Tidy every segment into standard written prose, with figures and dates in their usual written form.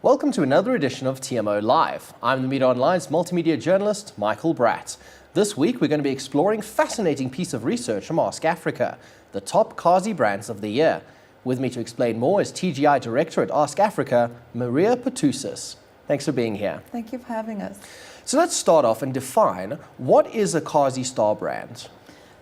Welcome to another edition of TMO.live. I'm the Media.online's multimedia journalist, Michael Bratt. This week we're going to be exploring a fascinating piece of research from Ask Afrika, the top Kazi brands of the year. With me to explain more is TGI Director at Ask Afrika, Maria Petousis. Thanks for being here. Thank you for having us. So let's start off and define, what is a Kazi Star brand?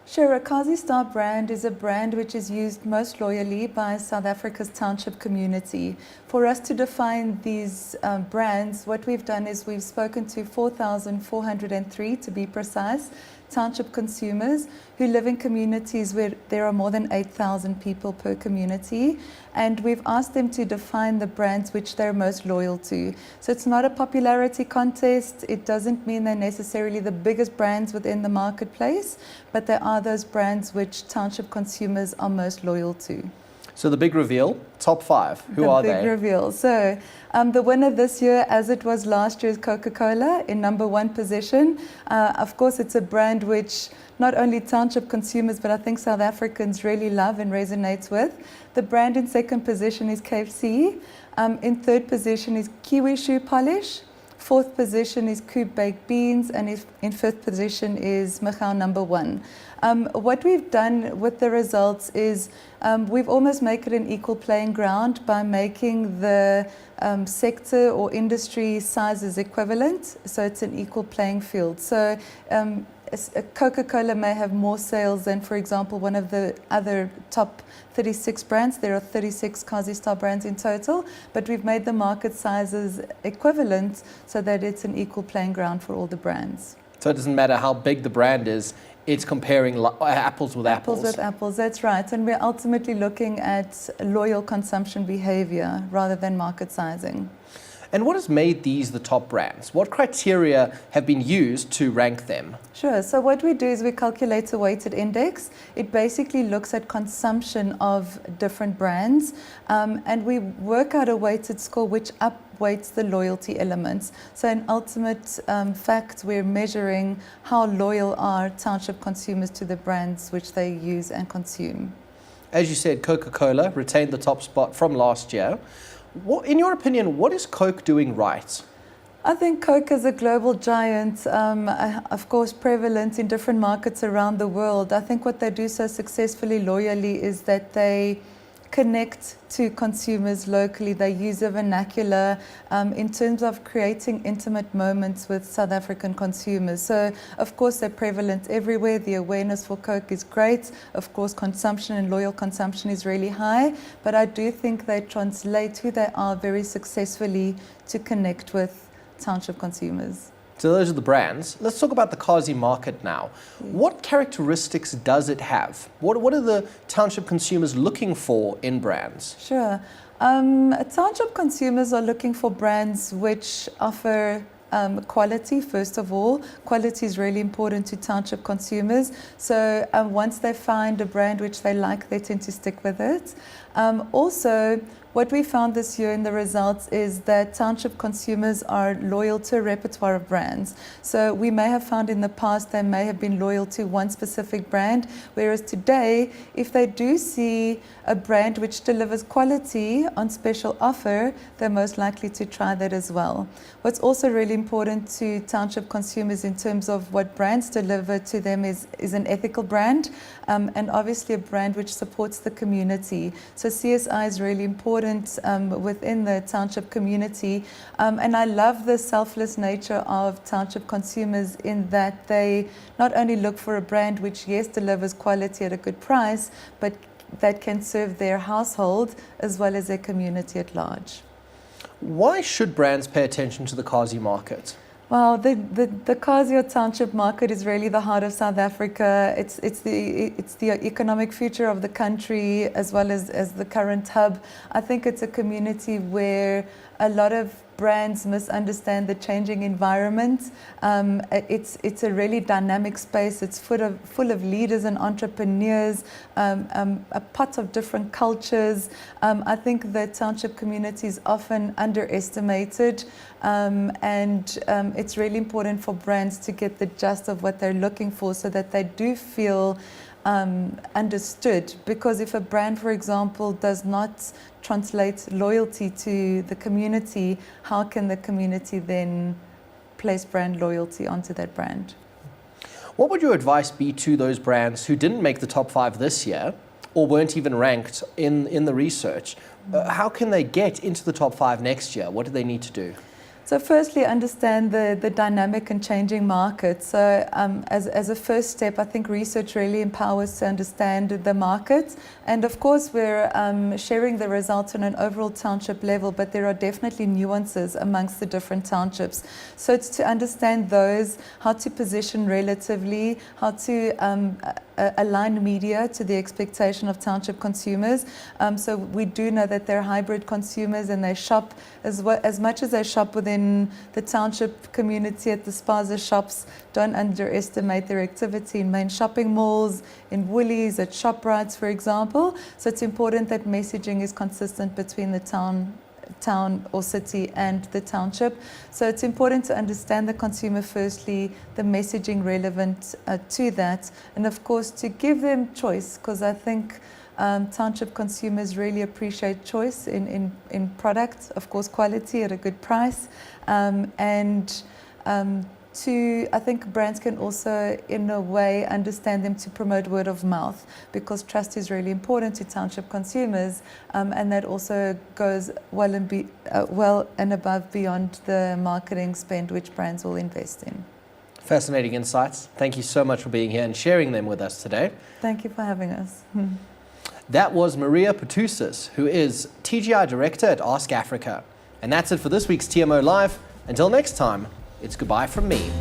Sure, a Kazi Star brand is a brand which is used most loyally by South Africa's township community. For us to define these brands, what we've done is we've spoken to 4,403, to be precise, township consumers who live in communities where there are more than 8,000 people per community, and we've asked them to define the brands which they're most loyal to. So it's not a popularity contest. It doesn't mean they're necessarily the biggest brands within the marketplace, but there are those brands which township consumers are most loyal to. So the big reveal, top 5, who are they? The big reveal. So the winner this year, as it was last year, is CocaCola in #1 position. Of course, it's a brand which not only township consumers, but I think South Africans really love and resonates with. The brand in second position is KFC. In third position is Kiwi Shoe Polish. Fourth position is Coop Baked Beans, and in fifth position is Michal #1. What we've done with the results is we've almost made it an equal playing ground by making the sector or industry sizes equivalent, so it's an equal playing field. So Coca-Cola may have more sales than, for example, one of the other top 36 brands. There are 36 Kazi Star brands in total, but we've made the market sizes equivalent so that it's an equal playing ground for all the brands. So it doesn't matter how big the brand is, it's comparing apples with apples. Apples with apples, that's right. And we're ultimately looking at loyal consumption behavior rather than market sizing. And what has made these the top brands? What criteria have been used to rank them? Sure. So what we do is we calculate a weighted index. It basically looks at consumption of different brands, and we work out a weighted score which upweights the loyalty elements. So in ultimate fact, we're measuring how loyal are township consumers to the brands which they use and consume. As you said, Coca-Cola retained the top spot from last year. In your opinion, what is Coke doing right? I think Coke is a global giant, of course prevalent in different markets around the world. I think what they do so successfully loyally is that they connect to consumers locally. They use a vernacular in terms of creating intimate moments with South African consumers. So of course they're prevalent everywhere. The awareness for Coke is great. Of course consumption and loyal consumption is really high, but I do think they translate who they are very successfully to connect with township consumers. So those are the brands. Let's talk about the Kazi market now. What characteristics does it have? What are the township consumers looking for in brands? Sure. Township consumers are looking for brands which offer quality, first of all. Quality is really important to township consumers. So once they find a brand which they like, they tend to stick with it. Also, what we found this year in the results is that township consumers are loyal to a repertoire of brands. So we may have found in the past they may have been loyal to one specific brand, whereas today, if they do see a brand which delivers quality on special offer, they're most likely to try that as well. What's also really important to township consumers in terms of what brands deliver to them is an ethical brand, and obviously a brand which supports the community. So CSI is really important within the township community, and I love the selfless nature of township consumers in that they not only look for a brand which, yes, delivers quality at a good price, but that can serve their household as well as their community at large. Why should brands pay attention to the Kazi market? Well, the Kazi or township market is really the heart of South Africa. It's the economic future of the country as well as the current hub. I think it's a community where a lot of brands misunderstand the changing environment. It's a really dynamic space. It's full of leaders and entrepreneurs, a pot of different cultures. I think the township community is often underestimated, and it's really important for brands to get the gist of what they're looking for so that they do feel understood, because if a brand, for example, does not translate loyalty to the community, how can the community then place brand loyalty onto that brand? What would your advice be to those brands who didn't make the top 5 this year or weren't even ranked in the research? How can they get into the top 5 next year? What do they need to do? So firstly, understand the dynamic and changing market. So as a first step, I think research really empowers to understand the market. And of course, we're sharing the results on an overall township level, but there are definitely nuances amongst the different townships. So it's to understand those, how to position relatively, how to align media to the expectation of township consumers. So we do know that they're hybrid consumers and they shop as much as they shop within the township community at the spaza shops. Don't underestimate their activity in main shopping malls, in Woolies, at ShopRites, for example. So it's important that messaging is consistent between the town or city and the township. So it's important to understand the consumer firstly, the messaging relevant to that, and of course to give them choice, because I think township consumers really appreciate choice in product, of course quality at a good price, I think brands can also, in a way, understand them to promote word of mouth, because trust is really important to township consumers, and that also goes well and above beyond the marketing spend which brands will invest in. Fascinating insights. Thank you so much for being here and sharing them with us today. Thank you for having us. That was Maria Petousis, who is TGI Director at Ask Afrika. And that's it for this week's TMO Live. Until next time, it's goodbye from me.